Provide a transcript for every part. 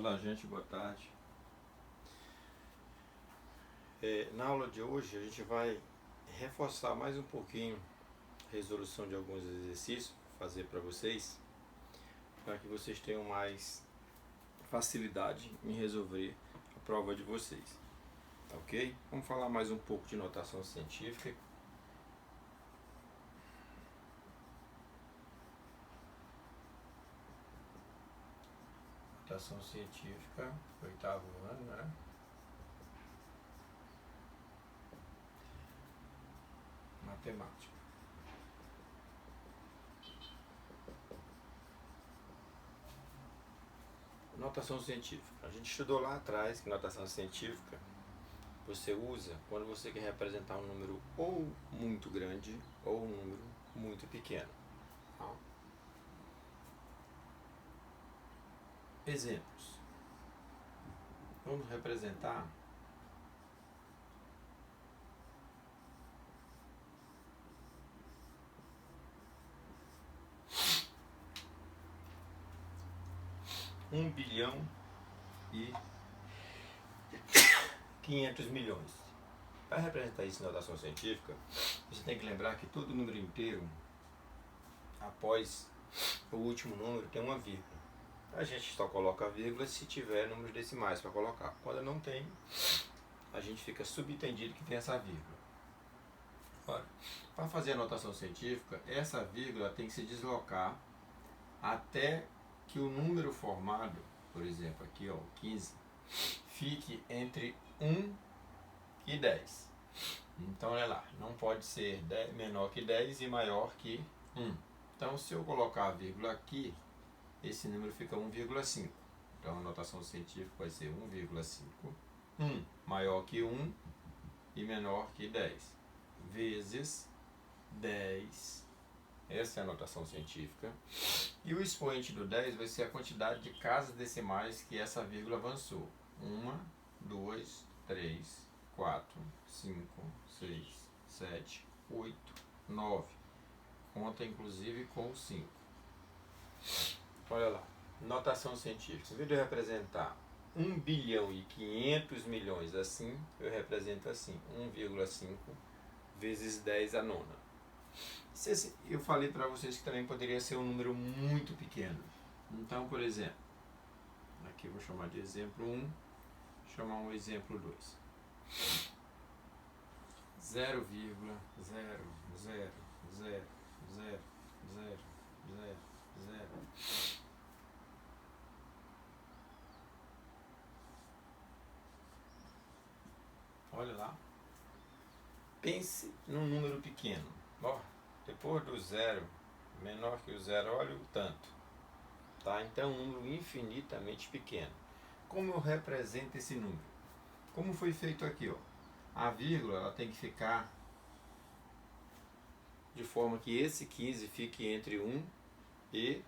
Olá, gente, boa tarde. Na aula de hoje a gente vai reforçar mais um pouquinho a resolução de alguns exercícios, fazer para vocês, para que vocês tenham mais facilidade em resolver a prova de vocês, tá ok? Vamos falar mais um pouco de notação científica. Notação científica, oitavo ano, né? Matemática. Notação científica. A gente estudou lá atrás que notação científica você usa quando você quer representar um número ou muito grande ou um número muito pequeno. Tá? Exemplos. Vamos representar $1 bilhão e 500 milhões. Para representar isso em notação científica, você tem que lembrar que todo número inteiro, após o último número, tem uma vírgula. A gente só coloca a vírgula se tiver números decimais para colocar. Quando não tem, a gente fica subentendido que tem essa vírgula. Ora, para fazer a notação científica, essa vírgula tem que se deslocar até que o número formado, por exemplo, aqui ó, 15, fique entre 1 e 10. Então olha lá, não pode ser menor que 10 e maior que 1. Então se eu colocar a vírgula aqui, esse número fica 1,5. Então a notação científica vai ser 1,5, 1 maior que 1 e menor que 10, vezes 10. Essa é a notação científica. E o expoente do 10 vai ser a quantidade de casas decimais que essa vírgula avançou. 1, 2, 3, 4, 5, 6, 7, 8, 9. Conta inclusive com o 5. Olha lá, notação científica. Em vez de eu representar 1 bilhão e 500 milhões assim, eu represento assim, 1,5 vezes 10 a nona. Eu falei para vocês que também poderia ser um número muito pequeno. Então, por exemplo, aqui eu vou chamar de exemplo 1, chamar um exemplo 2. 0,0000000. Olha lá. Pense num número pequeno. Ó, depois do zero, menor que o zero, olha o tanto. Tá? Então, um número infinitamente pequeno. Como eu represento esse número? Como foi feito aqui, ó? A vírgula ela tem que ficar de forma que esse 15 fique entre 1 e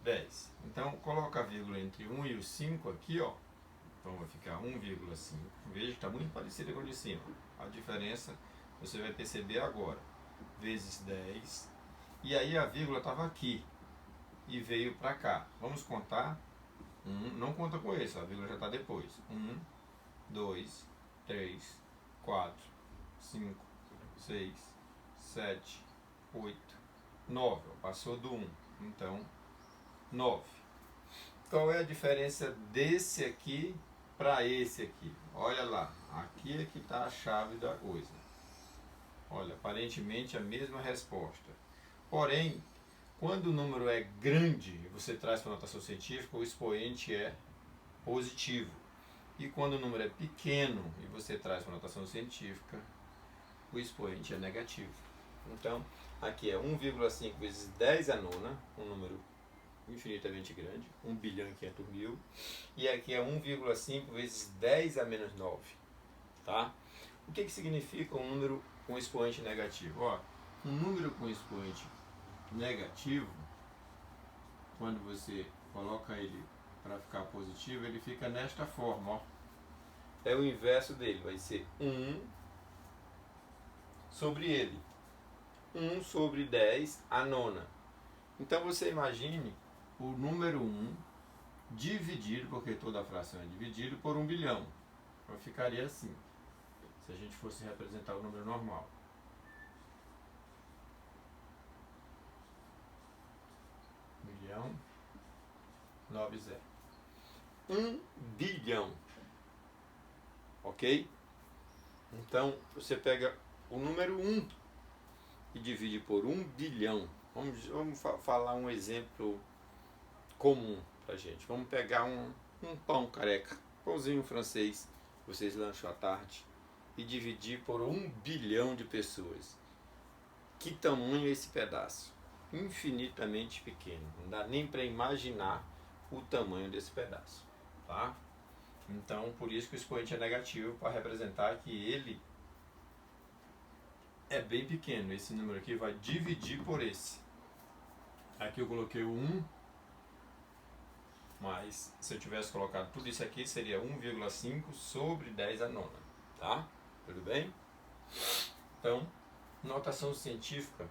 10. Então, coloca a vírgula entre 1 e o 5 aqui, ó. Então, vai ficar 1,5. Veja que está muito parecido com o de cima. A diferença você vai perceber agora. Vezes 10. E aí a vírgula estava aqui e veio para cá. Vamos contar. Não conta com esse, a vírgula já está depois. 1, 2, 3, 4, 5, 6, 7, 8, 9. Passou do 1. Então, 9. Qual é a diferença desse aqui para esse aqui? Olha lá, aqui é que está a chave da coisa. Olha, aparentemente a mesma resposta. Porém, quando o número é grande e você traz para a notação científica, o expoente é positivo. E quando o número é pequeno e você traz para a notação científica, o expoente é negativo. Então, aqui é 1,5 vezes 10 a nona, um número infinitamente grande, 1 bilhão e 500 mil. E aqui é 1,5 vezes 10 a menos 9. Tá? O que significa um número com expoente negativo? Ó, um número com expoente negativo, quando você coloca ele para ficar positivo, ele fica nesta forma. Ó. É o inverso dele, vai ser 1 sobre ele. 1 sobre 10 a nona. Então você imagine o número 1 dividido, porque toda fração é dividido, por 1 bilhão. Então ficaria assim, se a gente fosse representar o número normal. 1.090.000. 1 bilhão. Ok? Então, você pega o número 1 e divide por 1 bilhão. Vamos falar um exemplo comum pra gente. Vamos pegar um pão careca, pãozinho francês, vocês lancham à tarde, e dividir por 1 bilhão de pessoas. Que tamanho é esse pedaço? Infinitamente pequeno. Não dá nem para imaginar o tamanho desse pedaço, tá? Então, por isso que o expoente é negativo, para representar que ele é bem pequeno. Esse número aqui vai dividir por esse. Aqui eu coloquei o 1, mas se eu tivesse colocado tudo isso aqui, seria 1,5 sobre 10 a nona, tá? Tudo bem? Então, notação científica,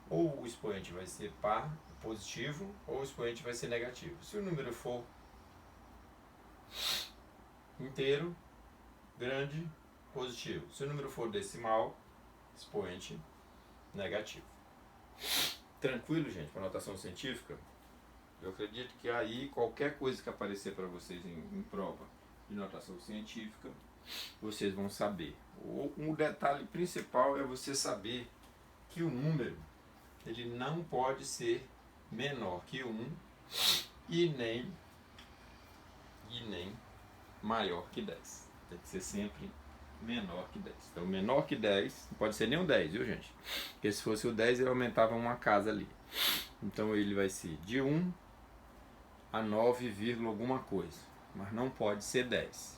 ou o expoente vai ser par, positivo, ou o expoente vai ser negativo. Se o número for inteiro, grande, positivo. Se o número for decimal, expoente negativo. Tranquilo, gente, para notação científica? Eu acredito que aí qualquer coisa que aparecer para vocês em prova de notação científica, vocês vão saber. Um detalhe principal é você saber que o número ele não pode ser menor que 1 e nem maior que 10. Tem que ser sempre menor que 10. Então, menor que 10, não pode ser nem um 10, viu, gente? Porque se fosse o 10, ele aumentava uma casa ali. Então, ele vai ser de 1 a 9, alguma coisa. Mas não pode ser 10.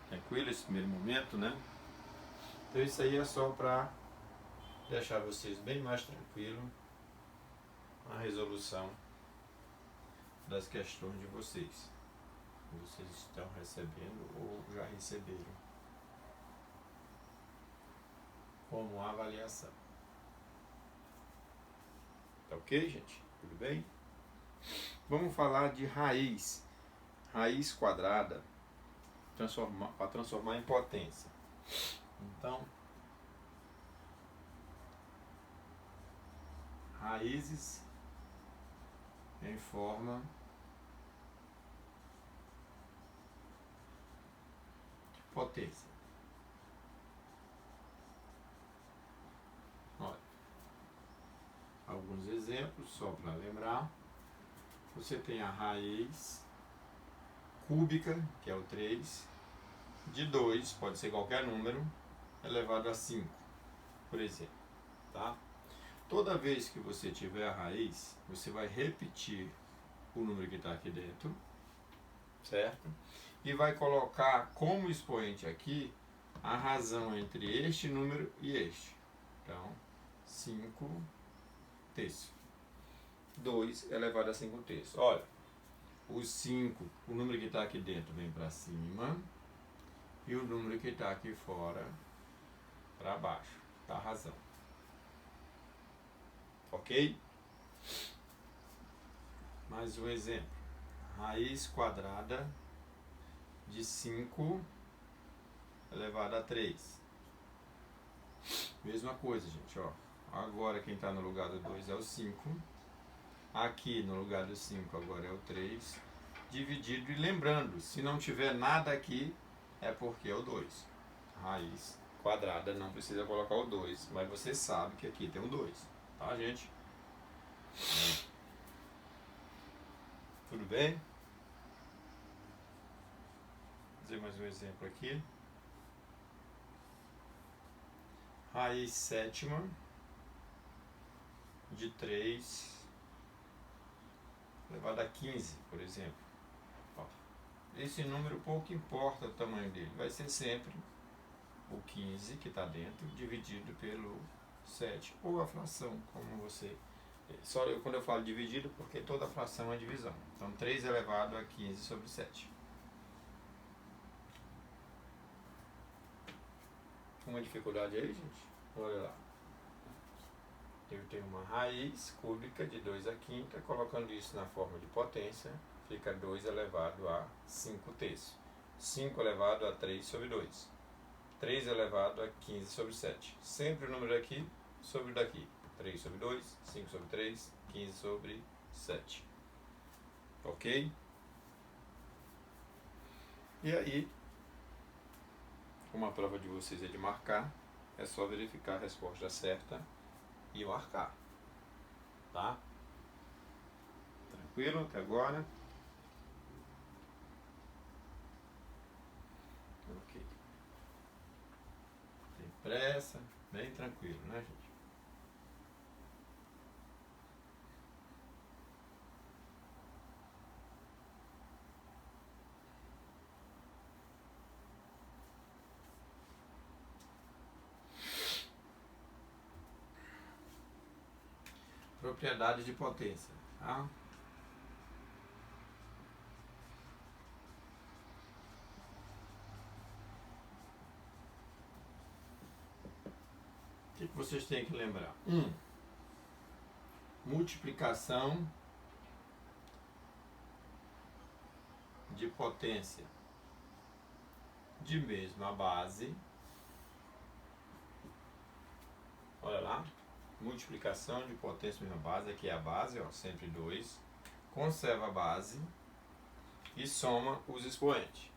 Tranquilo esse primeiro momento, né? Então, isso aí é só para deixar vocês bem mais tranquilos na resolução das questões de vocês. Vocês estão recebendo ou já receberam como avaliação. Tá ok, gente? Tudo bem? Vamos falar de raiz. Raiz quadrada para transformar em potência. Então, raízes em forma de potência. Olha, alguns exemplos só para lembrar. Você tem a raiz cúbica, que é o 3, de 2, pode ser qualquer número, elevado a 5, por exemplo. Tá? Toda vez que você tiver a raiz, você vai repetir o número que está aqui dentro, certo? E vai colocar como expoente aqui a razão entre este número e este. Então, 5 terços. 2 elevado a 5 terços. Olha, o 5, o número que está aqui dentro vem para cima e o número que está aqui fora para baixo. Tá a razão. Ok? Mais um exemplo. Raiz quadrada de 5 elevado a 3. Mesma coisa, gente. Ó. Agora quem está no lugar do 2 é o 5. Aqui no lugar do 5 agora é o 3. Dividido. E lembrando, se não tiver nada aqui, é porque é o 2. Raiz quadrada, não precisa colocar o 2. Mas você sabe que aqui tem um 2. Tá, gente? Tudo bem? Vou fazer mais um exemplo aqui. Raiz sétima de 3 elevado a 15, por exemplo. Ó, esse número pouco importa o tamanho dele. Vai ser sempre o 15 que está dentro dividido pelo 7 ou a fração, como você... Só quando eu falo dividido, porque toda fração é divisão. Então 3 elevado a 15 sobre 7. Uma dificuldade aí, gente? Olha lá. eu tenho uma raiz cúbica de 2 à quinta, colocando isso na forma de potência, fica 2 elevado a 5 terços. 5 elevado a 3 sobre 2. 3 elevado a 15 sobre 7. Sempre o número aqui sobre o daqui. 3 sobre 2, 5 sobre 3, 15 sobre 7. Ok? E aí, como a prova de vocês é de marcar, é só verificar a resposta certa e marcar. Tá? Tranquilo até agora? Ok. Tem pressa, bem tranquilo, né, gente? Propriedade de potência, tá? O que vocês têm que lembrar? Multiplicação de potência de mesma base. Olha lá. Multiplicação de potência de mesma base. Aqui é a base, ó, sempre 2. Conserva a base e soma os expoentes.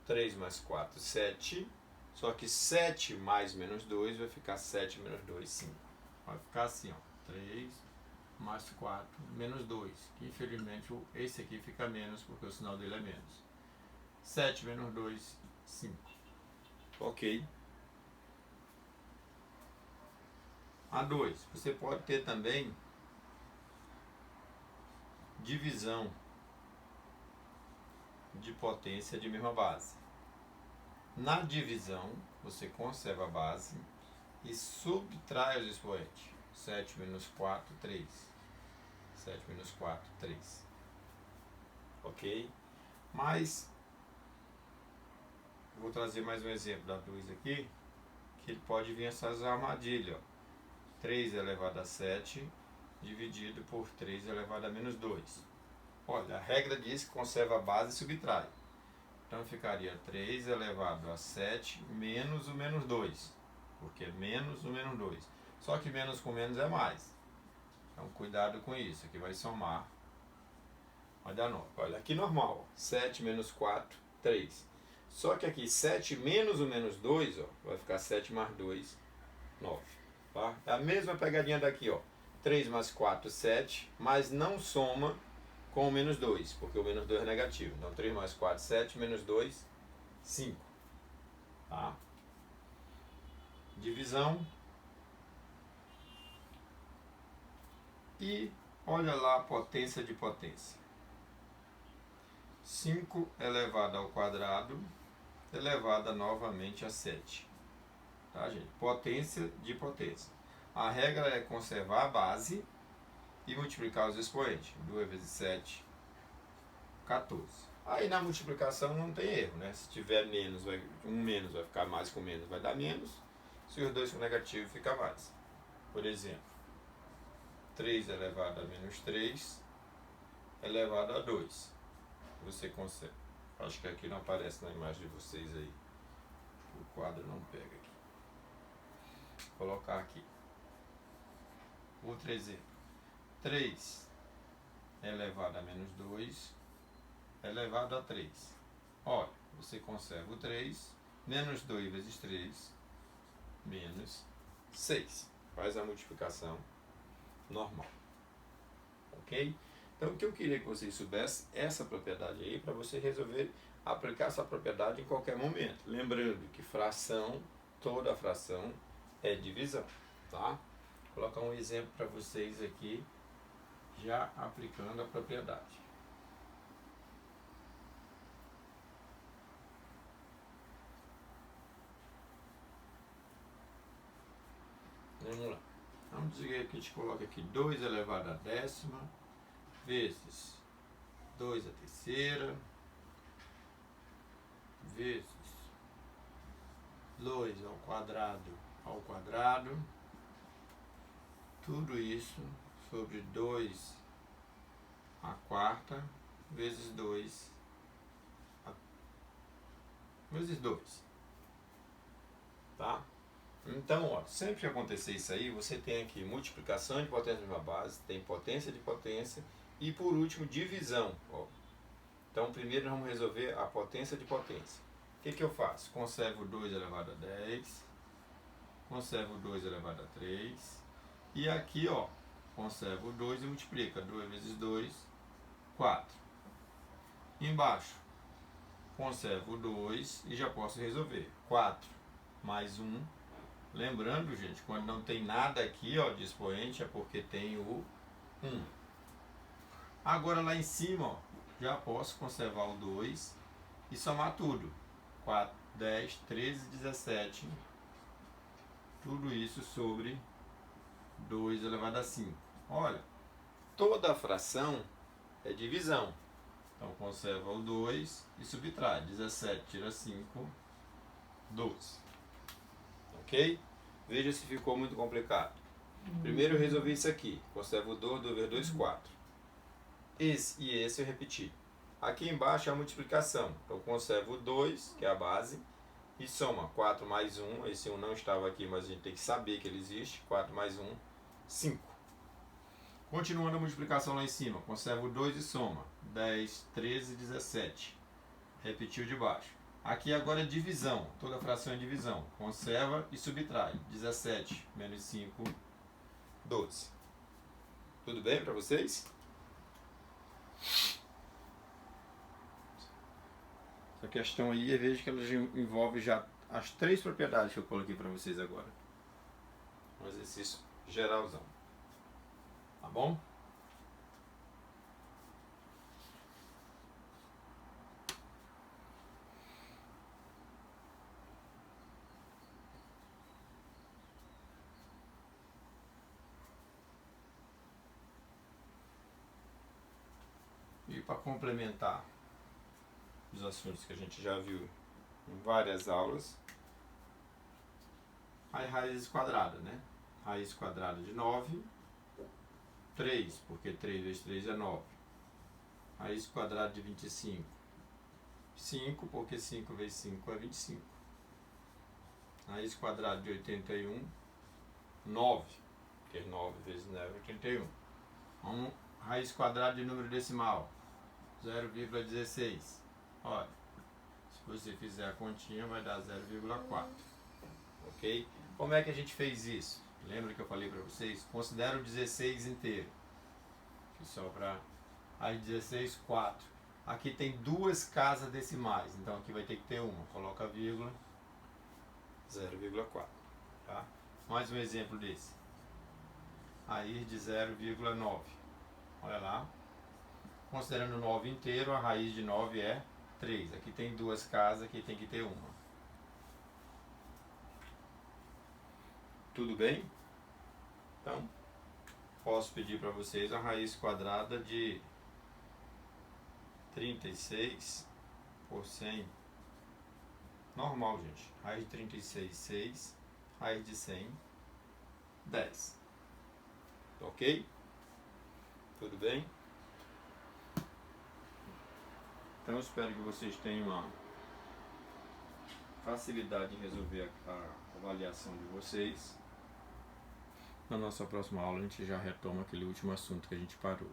3 mais 4, 7. Só que 7 mais menos 2 vai ficar 7 menos 2, 5. Vai ficar assim, ó. 3 mais 4 menos 2. Que infelizmente esse aqui fica menos porque o sinal dele é menos. 7 menos 2, 5. Ok. A 2. Você pode ter também divisão de potência de mesma base. Na divisão, você conserva a base e subtrai os expoentes. 7 menos 4, 3. 7 menos 4, 3. Ok? Mas, vou trazer mais um exemplo da 2 aqui, que ele pode vir essas armadilhas. 3 elevado a 7 dividido por 3 elevado a menos 2. Olha, a regra diz que conserva a base e subtrai. Então ficaria 3 elevado a 7 menos o menos 2. Porque é menos o menos 2. Só que menos com menos é mais. Então cuidado com isso. Aqui vai somar. Vai dar 9. Olha, aqui normal. 7 menos 4, 3. Só que aqui 7 menos o menos 2, ó, vai ficar 7 mais 2, 9. Tá? É a mesma pegadinha daqui, ó. 3 mais 4, 7. Mas não soma com o menos 2, porque o menos 2 é negativo. Então 3 mais 4, 7, menos 2, 5. Tá? Divisão. E olha lá a potência de potência. 5 elevado ao quadrado elevado novamente a 7. Tá, gente? Potência de potência. A regra é conservar a base e multiplicar os expoentes. 2 vezes 7, 14. Aí na multiplicação não tem erro, né? Se tiver menos, um menos vai ficar mais com menos, vai dar menos. Se os dois for negativo, fica mais. Por exemplo, 3 elevado a menos 3 elevado a 2. Você consegue. Acho que aqui não aparece na imagem de vocês aí. O quadro não pega aqui. Vou colocar aqui. Outro exemplo. 3 elevado a menos 2 elevado a 3. Olha, você conserva o 3. Menos 2 vezes 3. Menos 6. Faz a multiplicação normal. Ok? Então, o que eu queria que vocês soubessem essa propriedade aí, para você resolver aplicar essa propriedade em qualquer momento. Lembrando que fração, toda fração é divisão, tá? Vou colocar um exemplo para vocês aqui, já aplicando a propriedade. Vamos lá. Vamos dizer que a gente coloca aqui 2 elevado a décima vezes 2 a terceira vezes 2 ao quadrado tudo isso sobre 2 a quarta vezes 2 vezes 2. Tá? Então, ó, sempre que acontecer isso aí, você tem aqui multiplicação de potência de uma base, tem potência de potência e, por último, divisão. Ó. Então, primeiro nós vamos resolver a potência de potência. O que eu faço? Conservo 2 elevado a 10, conservo 2 elevado a 3, e aqui, ó, conservo 2 e multiplica. 2 vezes 2, 4. Embaixo, conservo 2 e já posso resolver. 4 mais 1. Lembrando, gente, quando não tem nada aqui, ó, de expoente, é porque tem o 1. Agora lá em cima, ó, já posso conservar o 2 e somar tudo. 4, 10, 13, 17. Tudo isso sobre 2 elevado a 5. Olha, toda fração é divisão. Então conserva o 2 e subtrai. 17 tira 5, 12. Ok? Veja se ficou muito complicado. Primeiro eu resolvi isso aqui. Conservo o 2, 2 vezes 2, 4. Esse e esse eu repeti. Aqui embaixo é a multiplicação. Então conservo o 2, que é a base, e soma 4 mais 1. Esse 1 não estava aqui, mas a gente tem que saber que ele existe. 4 mais 1, 5. Continuando a multiplicação lá em cima. Conservo o 2 e soma. 10, 13, 17. Repetiu de baixo. Aqui agora é divisão, toda fração é divisão. Conserva e subtrai. 17 menos 5, 12. Tudo bem para vocês? Essa questão aí, eu vejo que ela envolve já as 3 propriedades que eu coloquei para vocês agora. Um exercício geralzão. Tá bom? E para complementar os assuntos que a gente já viu em várias aulas, as raízes quadradas, né? Raiz quadrada de 9, 3, porque 3 vezes 3 é 9. Raiz quadrada de 25, 5, porque 5 vezes 5 é 25. Raiz quadrada de 81, 9, porque 9 vezes 9 é 81. Raiz quadrada de número decimal, 0,16. Olha, se você fizer a continha vai dar 0,4. Ok? Como é que a gente fez isso? Lembra que eu falei para vocês? Considera o 16 inteiro. Que sobra aí 16, 4. Aqui tem 2 casas decimais, então aqui vai ter que ter uma. Coloca a vírgula, 0,4. Tá? Mais um exemplo desse. Raiz de 0,9. Olha lá. Considerando 9 inteiro, a raiz de 9 é 3. Aqui tem 2 casas, aqui tem que ter uma. Tudo bem? Então, posso pedir para vocês a raiz quadrada de 36 por 100. Normal, gente. Raiz de 36, 6. Raiz de 100, 10. Ok? Tudo bem? Então, eu espero que vocês tenham uma facilidade em resolver a avaliação de vocês. Na nossa próxima aula, a gente já retoma aquele último assunto que a gente parou.